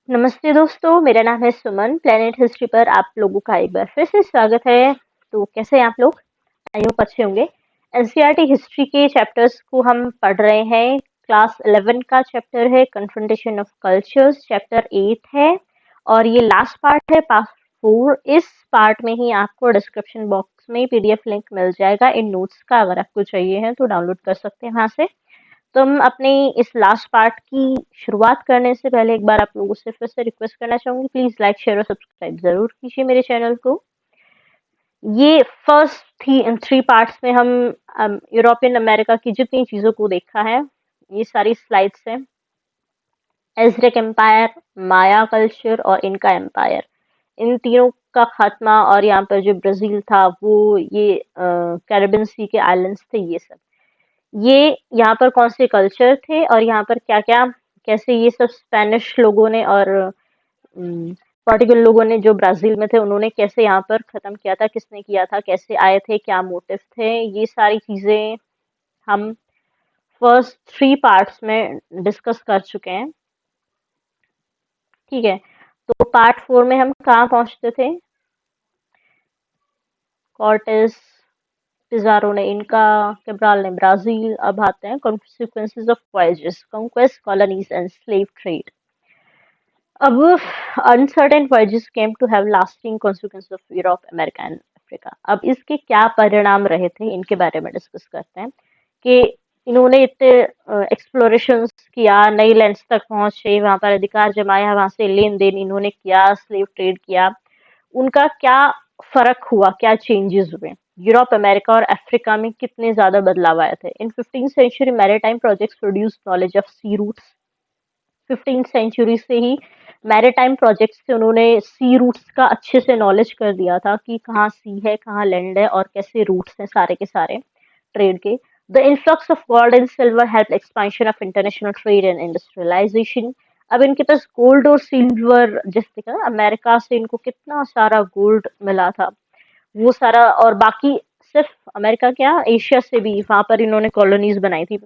नमस्ते दोस्तों, मेरा नाम है सुमन। प्लेनेट हिस्ट्री पर आप लोगों का एक बार फिर से स्वागत है। तो कैसे हैं आप लोग? आई होप अच्छे होंगे। एनसीईआरटी हिस्ट्री के चैप्टर्स को हम पढ़ रहे हैं। क्लास 11 का चैप्टर है कन्फ्रंटेशन ऑफ कल्चर्स, चैप्टर 8 है और ये लास्ट पार्ट है, पार्ट 4। इस पार्ट में ही आपको डिस्क्रिप्शन बॉक्स में पीडीएफ लिंक मिल जाएगा इन नोट्स का। अगर आपको चाहिए है तो डाउनलोड कर सकते हैं वहां से। तो हम अपने इस लास्ट पार्ट की शुरुआत करने से पहले एक बार आप लोगों से फिर से रिक्वेस्ट करना चाहूंगी, प्लीज लाइक शेयर और सब्सक्राइब जरूर कीजिए मेरे चैनल को। ये फर्स्ट थ्री पार्ट्स में हम यूरोपियन अमेरिका की जितनी चीजों को देखा है, ये सारी स्लाइड्स हैं। एज़्टेक एम्पायर, माया कल्चर और इनका एम्पायर, इन तीनों का खात्मा, और यहाँ पर जो ब्राजील था वो ये कैरिबियन सी के आइलैंड्स थे, ये सब। ये यहाँ पर कौन से कल्चर थे और यहाँ पर क्या-क्या, कैसे ये सब स्पेनिश लोगों ने और पोर्टुगल लोगों ने जो ब्राजील में थे उन्होंने कैसे यहाँ पर खत्म किया था, किसने किया था, कैसे आए थे, क्या मोटिव थे, ये सारी चीजें हम फर्स्ट थ्री पार्ट्स में डिस्कस कर चुके हैं। ठीक है, तो पार्ट 4 में हम कहाँ पहुंचते थे? कॉर्टेस, पिज़ारो ने इनका, कैब्राल ने ब्राजील। अब आते हैं consequences of voyages, conquest, colonies and slave trade. अब uncertain voyages came to have lasting consequences of Europe, America and Africa. अब इसके क्या परिणाम रहे थे, इनके बारे में डिस्कस करते हैं कि इन्होंने इतने एक्सप्लोरेशंस किया, नई लैंड्स तक पहुंचे, वहां पर अधिकार जमाया, वहां से लेन देन इन्होंने किया, स्लेव ट्रेड किया। उनका क्या फर्क हुआ, क्या चेंजेस हुए, यूरोप, अमेरिका और अफ्रीका में कितने ज्यादा बदलाव आए थे? In 15th century maritime projects produce knowledge of sea routes. 15th century से ही मैरीटाइम प्रोजेक्ट से उन्होंने सी रूट्स का अच्छे से नॉलेज कर दिया था कि कहाँ सी है, कहाँ लैंड है और कैसे रूट्स हैं सारे के सारे ट्रेड के। The influx of gold and silver help expansion of international trade and industrialisation. अब इनके पास गोल्ड और सिल्वर, जैसे देखा अमेरिका से इनको कितना सारा गोल्ड मिला था, वो सारा, और बाकी सिर्फ अमेरिका क्या, एशिया से भी वहां पर इन्होंने कॉलोनीज बनाई थी।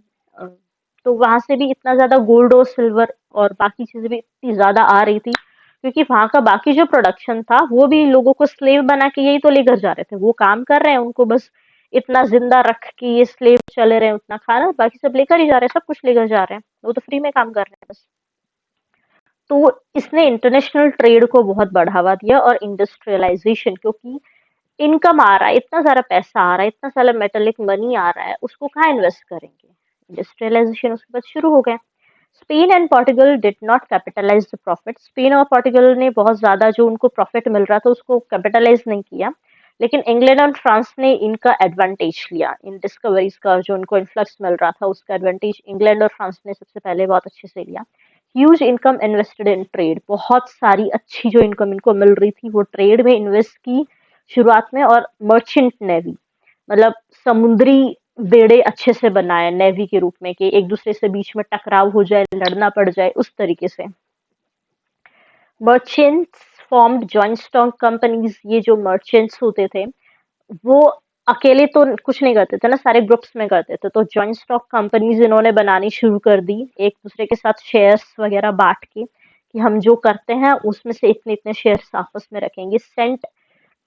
तो वहां से भी इतना ज्यादा गोल्ड और सिल्वर और बाकी चीजें भी इतनी ज्यादा आ रही थी, क्योंकि वहां का बाकी जो प्रोडक्शन था वो भी लोगों को स्लेव बना के यही तो लेकर जा रहे थे। वो काम कर रहे हैं, उनको बस इतना जिंदा रख के ये स्लेव चले रहे हैं, उतना खाना बाकी सब लेकर ही जा रहे हैं, सब कुछ लेकर जा रहे हैं, वो तो फ्री में काम कर रहे हैं बस। तो इसने इंटरनेशनल ट्रेड को बहुत बढ़ावा दिया और इंडस्ट्रियलाइजेशन, क्योंकि इनकम आ रहा है, इतना सारा पैसा आ रहा है, इतना सारा मेटेलिक मनी आ रहा है, उसको कहाँ इन्वेस्ट करेंगे? इंडस्ट्रियलाइजेशन उसके बाद शुरू हो गया। Spain and Portugal did not capitalise the profit. Spain और पोर्टुगल ने बहुत ज्यादा जो उनको प्रॉफिट मिल रहा था उसको कैपिटलाइज नहीं किया, लेकिन इंग्लैंड और फ्रांस ने इनका एडवांटेज लिया, इन डिस्कवरीज का जो उनको इन्फ्लक्स मिल रहा था उसका एडवांटेज इंग्लैंड और फ्रांस ने सबसे पहले बहुत अच्छे से लिया। Huge income invested in trade, बहुत सारी अच्छी जो इनकम इनको मिल रही थी वो ट्रेड में इन्वेस्ट की शुरुआत में। और मर्चेंट नेवी, मतलब समुद्री बेड़े अच्छे से बनाए नेवी के रूप में कि एक दूसरे से बीच में टकराव हो जाए, लड़ना पड़ जाए, उस तरीके से। Merchants formed joint stock companies. ये जो मर्चेंट्स होते थे वो अकेले तो कुछ नहीं करते थे ना, सारे ग्रुप्स में करते थे, तो जॉइंट स्टॉक कंपनीज इन्होंने बनानी शुरू कर दी, एक दूसरे के साथ शेयर्स वगैरह बांट के कि हम जो करते हैं उसमें से इतने इतने शेयर्स आपस में रखेंगे। सेंट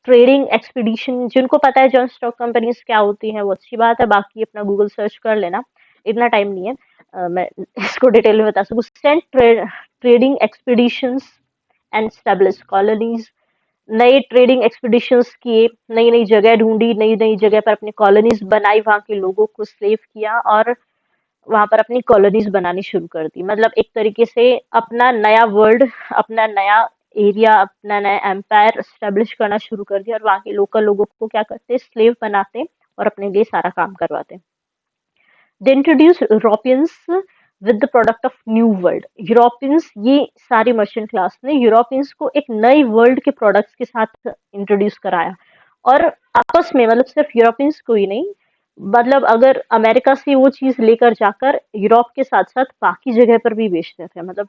ट्रेडिंग एक्सपीडिशन, जिनको पता है जॉइंट स्टॉक कंपनीज क्या होती हैं वो अच्छी बात है, बाकी अपना गूगल सर्च कर लेना, इतना टाइम नहीं है मैं इसको डिटेल में बता सकूँ। Sent trading expeditions and establish colonies, नए ट्रेडिंग एक्सपीडिशंस किए, नई नई जगह ढूंढी, नई नई जगह पर अपनी कॉलोनीज बनाई, वहां के लोगों को सेव किया और वहां पर अपनी कॉलोनीज बनानी शुरू कर दी। मतलब एक तरीके से अपना नया वर्ल्ड, अपना नया एरिया, अपना नया एम्पायर स्टेब्लिश करना शुरू कर दिया, और वहां के लोकल लोगों को क्या करते, स्लेव बनाते और अपने लिए सारा काम करवाते। They introduce Europeans with the product of new world. Europeans, ये सारी मर्चेंट क्लास ने यूरोपियंस को एक नई वर्ल्ड के प्रोडक्ट्स के साथ इंट्रोड्यूस कराया, और आपस में, मतलब सिर्फ यूरोपियंस को ही नहीं, मतलब अगर अमेरिका से वो चीज लेकर जाकर यूरोप के साथ साथ बाकी जगह पर भी बेचते थे। मतलब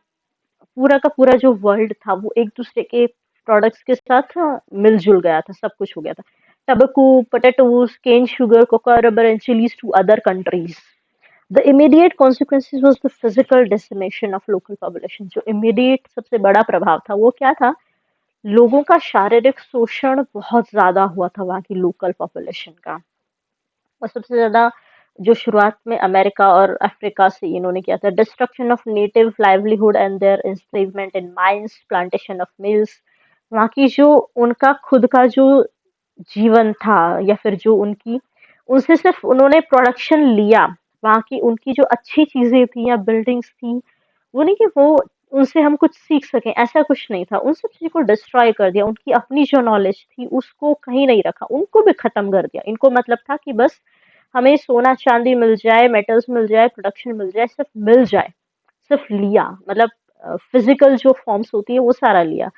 पूरा का पूरा जो वर्ल्ड था वो एक दूसरे के प्रोडक्ट्स के साथ मिलजुल गया था, सब कुछ हो गया था। Tobacco, potatoes, cane sugar, coca rubber and chillies to other countries, the immediate consequences was the physical dissemination of local population. जो इमीडिएट सबसे बड़ा प्रभाव था वो क्या था, लोगों का शारीरिक शोषण बहुत ज्यादा हुआ था वहाँ की लोकल पॉपुलेशन का। और सबसे ज्यादा जो शुरुआत में अमेरिका और अफ्रीका से इन्होंने किया था, destruction of native livelihood and their enslavement in mines, plantation of mills. वहाँ की जो उनका खुद का जो जीवन था, या फिर जो उनकी, उनसे सिर्फ उन्होंने प्रोडक्शन लिया, वहाँ की उनकी जो अच्छी चीजें थी या बिल्डिंग्स थी, वो नहीं कि वो उनसे हम कुछ सीख सकें, ऐसा कुछ नहीं था। उन सब चीजों को डिस्ट्रॉय कर दिया, उनकी अपनी जो नॉलेज थी उसको कहीं नहीं रखा, उनको भी खत्म कर दिया। इनको मतलब था कि बस हमें सोना चांदी मिल जाए, मेटल्स मिल जाए, प्रोडक्शन मिल जाए, सिर्फ मिल जाए, सिर्फ लिया, मतलब फिजिकल जो फॉर्म्स होती है वो सारा लिया।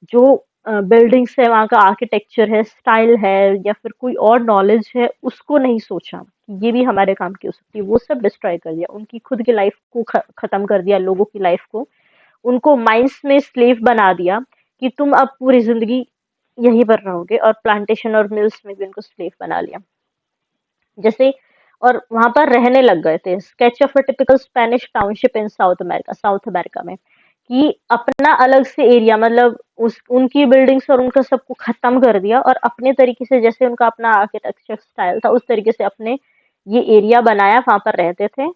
जो बिल्डिंग्स है, वहाँ का आर्किटेक्चर है, स्टाइल है, या फिर कोई और नॉलेज है, उसको नहीं सोचा कि ये भी हमारे काम की हो सकती है, वो सब डिस्ट्रॉय कर दिया। उनकी खुद की लाइफ को खत्म कर दिया, लोगों की लाइफ को, उनको माइंस में स्लेव बना दिया कि तुम अब पूरी जिंदगी यहीं पर रहोगे, और प्लांटेशन और मिल्स में भी उनको स्लेव बना लिया जैसे। और वहां पर रहने लग गए थे। Sketch of a typical Spanish township in South America में, कि अपना अलग से एरिया, मतलब उस उनकी बिल्डिंग्स और उनका सबको खत्म कर दिया, और अपने तरीके से, जैसे उनका अपना आर्किटेक्चर स्टाइल था, उस तरीके से अपने ये एरिया बनाया, वहां पर रहते थे।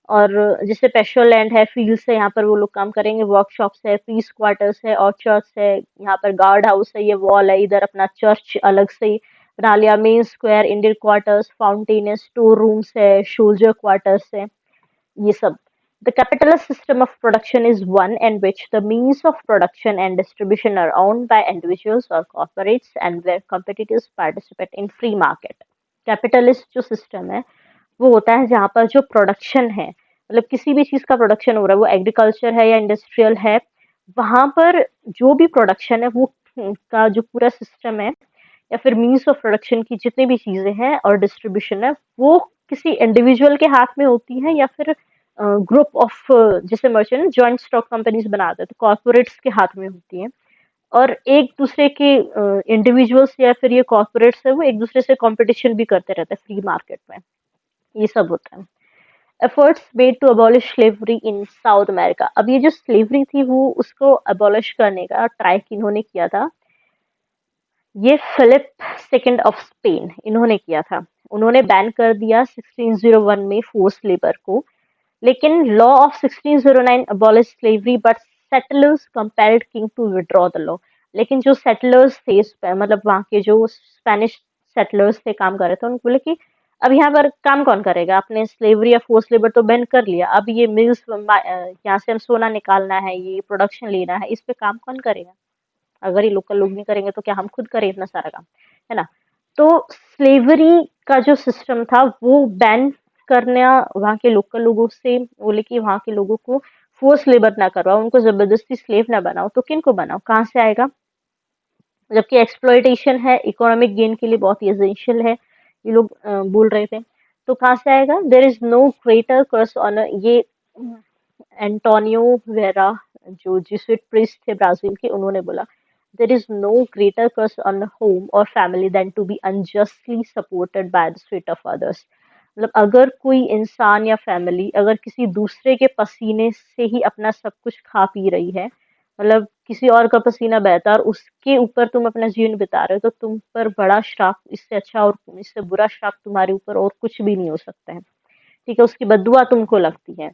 और जैसे पेशो लैंड है, फील्ड्स है, यहाँ पर वो लोग काम करेंगे, वर्कशॉप्स है, पीस क्वार्टर्स है, ऑर्चर्ड्स है, यहाँ पर गार्ड हाउस है, ये वॉल है, इधर अपना चर्च अलग से बना लिया, main square, Indian quarters, fountain है, स्टोर रूम्स है, सोल्जर क्वार्टर्स है, ये सब। The capitalist system of production is one in which the means of production and distribution are owned by individuals or corporates and where competitors participate in free market. Capitalist जो system है वो होता है जहाँ पर जो प्रोडक्शन है, मतलब किसी भी चीज का प्रोडक्शन हो रहा है, वो एग्रीकल्चर है या इंडस्ट्रियल है, वहां पर जो भी प्रोडक्शन है वो का जो पूरा सिस्टम है, या फिर मीन्स ऑफ प्रोडक्शन की जितनी भी चीजें हैं और डिस्ट्रीब्यूशन है, वो किसी इंडिविजुअल के हाथ में होती है, या फिर ग्रुप ऑफ, जैसे मर्चेंट जॉइंट स्टॉक कंपनीज बनाते हैं तो कॉर्पोरेट्स के हाथ में होती हैं। और एक दूसरे के इंडिविजुअल्स या फिर ये कॉर्पोरेट्स है, वो एक दूसरे से कंपटीशन भी करते रहते हैं फ्री मार्केट में। ये सब होता है। Efforts made to abolish slavery in South America. अब ये जो स्लेवरी थी वो उसको अबॉलिश करने का ट्राई इन्होंने किया था, ये फिलिप सेकंड ऑफ स्पेन इन्होंने किया था। उन्होंने बैन कर दिया 1601 में फोर्स लेबर को। लेकिन law of 1609 abolish slavery but settlers compelled king to withdraw the law. लेकिन जो सेटलर्स थे, मतलब वहाँ के जो स्पेनिश सेटलर्स थे, काम कर रहे थे, उनको बोले कि अब यहाँ पर काम कौन करेगा, आपने स्लेवरी या फोर्स लेबर तो बैन कर लिया, अब ये मिल्स, यहाँ से हम सोना निकालना है, ये प्रोडक्शन लेना है, इस पे काम कौन करेगा? अगर ये लोकल लोग नहीं करेंगे तो क्या हम खुद करें इतना सारा काम, है ना? तो स्लेवरी का जो सिस्टम था वो बैन करना, वहाँ के लोकल लोगों से बोले कि वहाँ के लोगों को फोर्स लेबर ना करवाओ, उनको जबरदस्ती स्लेव ना बनाओ। तो किन को बनाओ, कहाँ से आएगा? जबकि एक्सप्लॉयटेशन है, इकोनॉमिक गेन के लिए बहुत ही एसेंशियल है, ये लोग बोल रहे थे। तो कहाँ से आएगा? There is no greater curse on, ये एंटोनियो वेरा, जो जिसविट प्रीस्ट थे ब्राजील के, उन्होंने बोला there is no greater curse on home और family than to be unjustly supported by the sweat of others. मतलब अगर कोई इंसान या फैमिली अगर किसी दूसरे के पसीने से ही अपना सब कुछ खा पी रही है, मतलब किसी और का पसीना बहता है और उसके ऊपर तुम अपना जीवन बिता रहे हो, तो तुम पर बड़ा श्राप, इससे अच्छा और इससे बुरा श्राप तुम्हारे ऊपर और कुछ भी नहीं हो सकता है। ठीक है, उसकी बददुआ तुमको लगती है।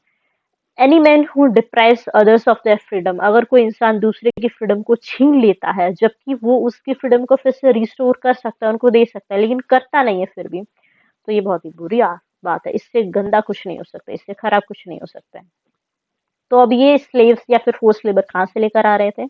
Any man who deprives others of their freedom, अगर कोई इंसान दूसरे की फ्रीडम को छीन लेता है, जबकि वो उसकी फ्रीडम को फिर से रिस्टोर कर सकता है, उनको दे सकता है, लेकिन करता नहीं है फिर भी, तो ये बहुत ही बुरी बात है। इससे गंदा कुछ नहीं हो सकता, इससे खराब कुछ नहीं हो सकता है। तो अब ये स्लेव्स या फिर फोर्स लेबर कहाँ से लेकर आ रहे थे?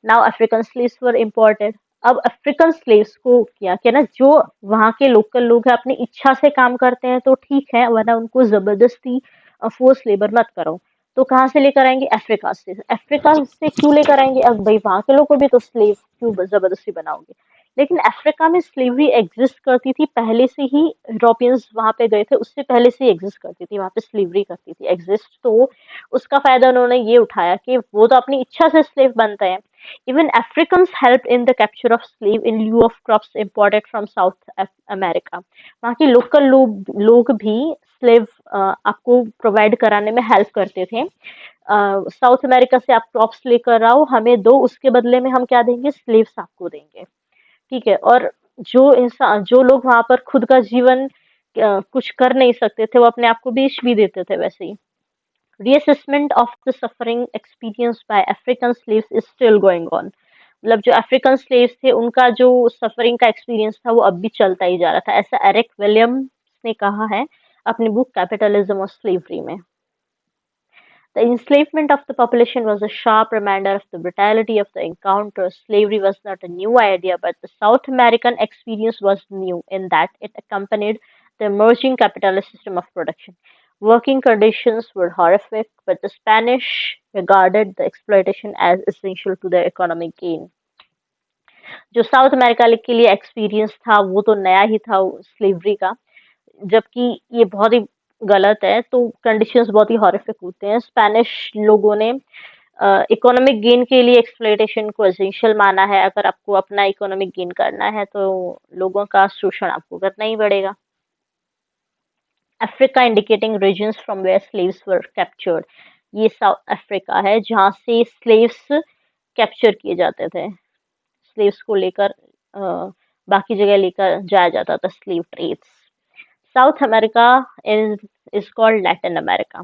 नाउ अफ्रीकन स्लेव्स वर इम्पोर्टेड। अब अफ्रीकन स्लेव्स को क्या क्या ना, जो वहाँ के लोकल लोग हैं अपनी इच्छा से काम करते हैं तो ठीक है, वरना उनको जबरदस्ती फोर्स लेबर मत करो। तो कहाँ से लेकर आएंगे? अफ्रीका से। अफ्रीका से क्यों लेकर आएंगे? अब भाई वहां के लोग को भी तो स्लेव क्यों जबरदस्ती बनाओगे? लेकिन अफ्रीका में स्लेवरी एग्जिस्ट करती थी पहले से ही, यूरोपियंस वहां पे गए थे उससे पहले से एग्जिस्ट करती थी, वहां पे स्लेवरी करती थी एग्जिस्ट। तो उसका फायदा उन्होंने ये उठाया कि वो तो अपनी इच्छा से स्लेव बनते हैं। Even Africans helped in the capture of slave in lieu of crops imported from South America. वहाँ के लोकल लोग भी स्लेव आपको प्रोवाइड कराने में हेल्प करते थे। साउथ अमेरिका से आप क्रॉप्स लेकर आओ, हमें दो, उसके बदले में हम क्या देंगे, स्लेव्स आपको देंगे। ठीक है। और जो लोग वहां पर खुद का जीवन कुछ कर नहीं सकते थे, वो अपने आप को बेच भी देते थे वैसे ही। Reassessment of the suffering experience by African slaves is still going on. मतलब जो अफ्रीकन स्लेव्स थे, उनका जो सफरिंग का एक्सपीरियंस था वो अब भी चलता ही जा रहा था, ऐसा एरिक विलियम्स ने कहा है अपनी बुक कैपिटलिज्म और स्लेवरी में। The enslavement of the population was a sharp reminder of the brutality of the encounter. Slavery was not a new idea, but the South American experience was new in that it accompanied the emerging capitalist system of production. Working conditions were horrific, but the Spanish regarded the exploitation as essential to their economic gain. जो south America के लिए experience था वो तो नया ही था slavery का, जबकि ये बहुत ही गलत है। तो कंडीशंस बहुत ही हॉरिफिक होते हैं। स्पेनिश लोगों ने इकोनॉमिक गेन के लिए एक्सप्लॉयटेशन को एसेंशियल माना है। अगर आपको अपना इकोनॉमिक गेन करना है तो लोगों का शोषण आपको करना ही पड़ेगा। Africa indicating regions from where slaves were captured. ये साउथ अफ्रीका है जहाँ से स्लेव्स कैप्चर किए जाते थे। स्लेव्स को लेकर बाकी जगह लेकर जाया जाता था, slave trades. South America is called Latin America.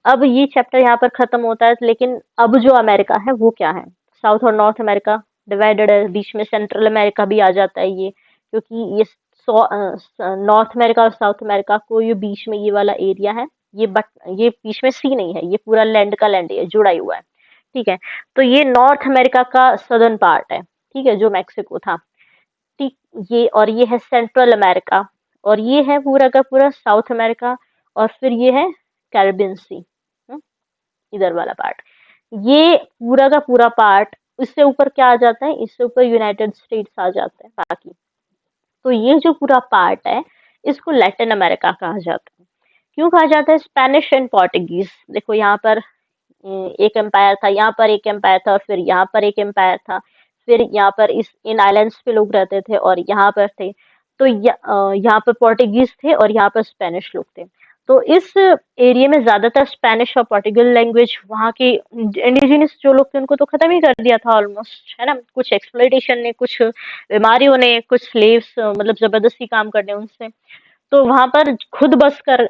अब ये चैप्टर यहाँ पर खत्म होता है, लेकिन अब जो अमेरिका है वो क्या है। साउथ और नॉर्थ अमेरिका डिवाइडेड है, बीच में सेंट्रल अमेरिका भी आ जाता है ये, क्योंकि ये नॉर्थ अमेरिका और साउथ अमेरिका को ये बीच में ये वाला एरिया है, ये बीच में सी नहीं है, ये पूरा लैंड का लैंड है, जुड़ा ही हुआ है। ठीक है। तो ये नॉर्थ अमेरिका का सदर्न पार्ट है, ठीक है, जो मैक्सिको था। ठीक। ये है सेंट्रल अमेरिका, और ये है पूरा का पूरा साउथ अमेरिका, और फिर ये है कैरिबियन सी, इधर वाला पार्ट। ये पूरा का पूरा पार्ट, इससे ऊपर क्या आ जाता है, इससे ऊपर यूनाइटेड स्टेट्स आ जाते हैं बाकी। तो ये जो पूरा पार्ट है इसको लैटिन अमेरिका कहा जाता है। क्यों कहा जाता है? स्पेनिश एंड पोर्टुगीज, देखो यहाँ पर एक एम्पायर था, यहाँ पर एक एम्पायर था, और फिर यहाँ पर एक एम्पायर था, फिर यहाँ पर इन आइलैंड्स पे लोग रहते थे और यहाँ पर थे। तो यहाँ पर पोर्टुगीज थे और यहाँ पर स्पेनिश लोग थे। तो इस एरिया में ज्यादातर स्पेनिश और पोर्टुगल लैंग्वेज, वहाँ के इंडिजिनस जो लोग थे उनको तो खत्म ही कर दिया था ऑलमोस्ट, है ना। कुछ एक्सप्लॉयटेशन ने, कुछ बीमारियों ने, कुछ स्लेव्स मतलब जबरदस्ती काम करने उनसे, तो वहां पर खुद बस कर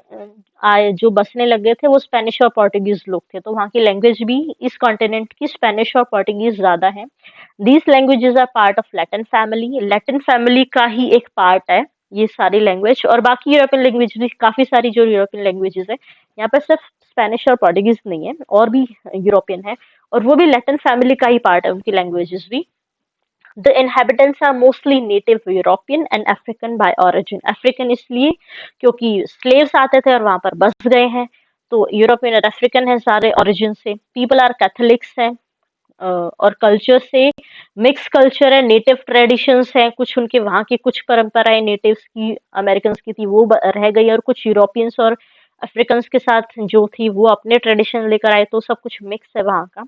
आए, जो बसने लग गए थे वो स्पेनिश और पोर्टुगीज लोग थे। तो वहाँ की लैंग्वेज भी इस कॉन्टिनेंट की स्पेनिश और पोर्टुगीज ज्यादा है। These languages are part of Latin family, Latin family का ही एक पार्ट है ये सारी लैंग्वेज। और बाकी यूरोपियन लैंग्वेज भी काफी सारी, जो यूरोपियन लैंग्वेजेस है, यहाँ पर सिर्फ स्पेनिश और पोर्टुगीज नहीं है, और भी यूरोपियन है, और वो भी लैटिन फैमिली का ही पार्ट है, उनकी लैंग्वेजेस भी। The inhabitants are mostly native European and African by origin. African इसलिए क्योंकि slaves आते थे और वहां पर बस गए हैं, तो यूरोपियन और अफ्रीकन है सारे ओरिजिन से। पीपल आर कैथोलिक्स है, और कल्चर से मिक्स कल्चर है, नेटिव ट्रेडिशंस है, कुछ उनके वहाँ की कुछ परंपराएं नेटिव्स की, अमेरिकन की थी, वो रह गई, और कुछ यूरोपियंस और अफ्रीकन के साथ जो थी वो अपने ट्रेडिशन लेकर आए, तो सब कुछ मिक्स है वहाँ का।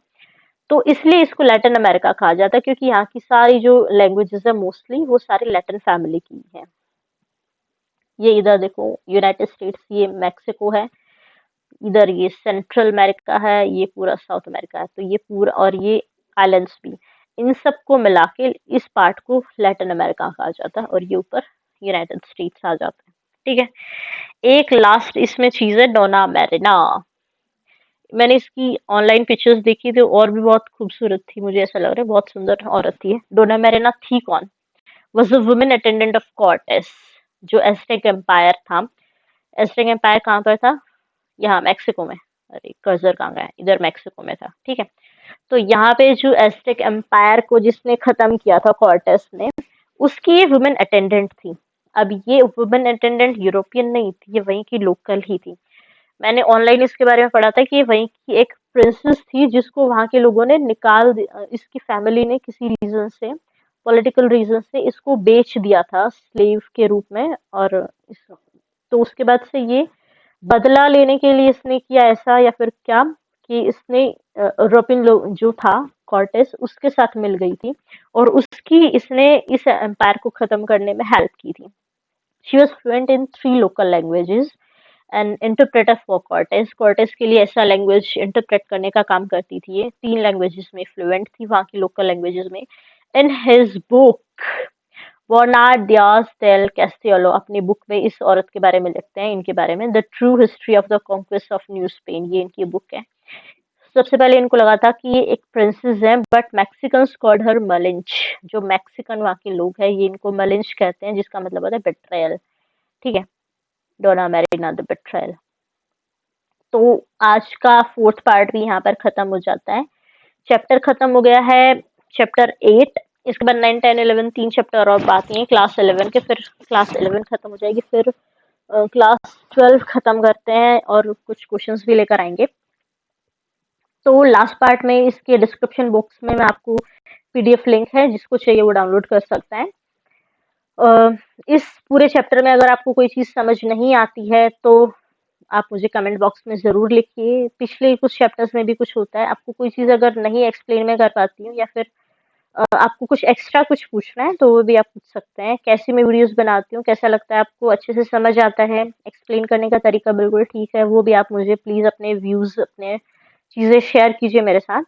तो इसलिए इसको लैटिन अमेरिका कहा जाता है, क्योंकि यहाँ की सारी जो लैंग्वेजेस है मोस्टली वो सारी लैटिन फैमिली की है। ये इधर देखो यूनाइटेड स्टेट्स, ये मैक्सिको है, इधर ये सेंट्रल अमेरिका है, ये पूरा साउथ अमेरिका है। तो ये पूरा, और ये आइलैंड्स भी, इन सबको मिला के इस पार्ट को लैटिन अमेरिका कहा जाता है, और ये ऊपर यूनाइटेड स्टेट्स आ जाता है। ठीक है। एक लास्ट इसमें चीज है, डोना मैरिना। मैंने इसकी ऑनलाइन पिक्चर्स देखी थी और भी बहुत खूबसूरत थी, मुझे ऐसा लग रहा है बहुत सुंदर औरत थी ये। डोना मेरेना थी कौन? Was a women attendant of Cortes, जो एस्टेक एम्पायर था। एस्टेक एम्पायर कहाँ पर था? यहाँ मैक्सिको में। अरे कर्जर कहाँ गया? इधर मैक्सिको में था। ठीक है। तो यहाँ पे जो एस्टेक एम्पायर को जिसने खत्म किया था कॉर्टेस ने, उसकी ये वुमेन अटेंडेंट थी। अब ये वुमेन अटेंडेंट यूरोपियन नहीं थी, ये वहीं की लोकल ही थी। मैंने ऑनलाइन इसके बारे में पढ़ा था कि ये वहीं की एक प्रिंसेस थी, जिसको वहां के लोगों ने इसकी फैमिली ने किसी रीजन से, पॉलिटिकल रीजन से इसको बेच दिया था स्लेव के रूप में। और तो उसके बाद से ये बदला लेने के लिए इसने किया ऐसा, या फिर क्या, कि इसने यूरोपियन लोग जो था कॉर्टेस, उसके साथ मिल गई थी, और उसकी इसने इस एम्पायर को खत्म करने में हेल्प की थी। She was fluent in 3 local languages and interpreter for Cortes. Cortes के लिए ऐसा लैंग्वेज इंटरप्रेट करने का काम करती थी ये। 3 लैंग्वेजेस में फ्लुएंट थी, वहाँ की लोकल लैंग्वेजेस में। In his book Bernal Diaz del Castillo अपनी बुक में इस औरत के बारे में लिखते हैं, इनके बारे में, the true history of the conquest of new Spain, ये इनकी बुक है। सबसे पहले इनको लगा था कि ये एक प्रिंसेस है, बट मैक्सिकन्स कॉल्ड हर मलिंच। जो मैक्सिकन वहाँ के लोग हैं ये इनको मलिंच कहते हैं, जिसका मतलब होता है बेट्रायल। ठीक है, डोना मैरिना द बेट्रायल। तो आज का 4th पार्ट भी यहाँ पर खत्म हो जाता है। चैप्टर खत्म हो गया है, चैप्टर 8। इसके बाद 9, 10, 11 3 चैप्टर और बाकी हैं क्लास 11 के। फिर क्लास 11 खत्म हो जाएगी, फिर क्लास 12 खत्म करते हैं और कुछ क्वेश्चंस भी लेकर आएंगे। तो लास्ट पार्ट में इसके डिस्क्रिप्शन बॉक्स में मैं आपको पीडीएफ लिंक है, जिसको चाहिए वो डाउनलोड कर सकता है। इस पूरे चैप्टर में अगर आपको कोई चीज़ समझ नहीं आती है तो आप मुझे कमेंट बॉक्स में ज़रूर लिखिए। पिछले कुछ चैप्टर्स में भी कुछ होता है, आपको कोई चीज़ अगर नहीं एक्सप्लेन में कर पाती हूँ या फिर आपको कुछ एक्स्ट्रा कुछ पूछना है तो वो भी आप पूछ सकते हैं। कैसी मैं वीडियोस बनाती हूँ, कैसा लगता है आपको, अच्छे से समझ आता है, एक्सप्लेन करने का तरीका बिल्कुल ठीक है, वो भी आप मुझे प्लीज़ अपने व्यूज़, अपने चीज़ें शेयर कीजिए मेरे साथ।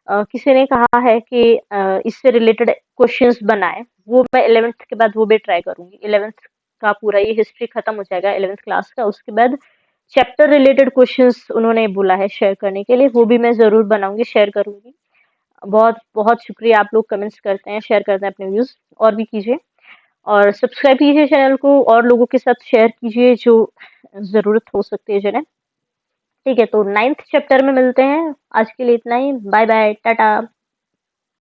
किसी ने कहा है कि इससे रिलेटेड क्वेश्चंस बनाए, वो मैं 11th के बाद वो भी ट्राई करूंगी। 11th का पूरा ये हिस्ट्री खत्म हो जाएगा 11th क्लास का, उसके बाद चैप्टर रिलेटेड क्वेश्चंस उन्होंने बोला है शेयर करने के लिए, वो भी मैं ज़रूर बनाऊंगी, शेयर करूंगी। बहुत बहुत शुक्रिया, आप लोग कमेंट्स करते हैं, शेयर करते हैं अपने व्यूज़, और भी कीजिए। और सब्सक्राइब कीजिए चैनल को, और लोगों के साथ शेयर कीजिए जो ज़रूरत हो सकती है जिन्हें। ठीक है, तो 9th चैप्टर में मिलते हैं। आज के लिए इतना ही। Bye bye, Tata.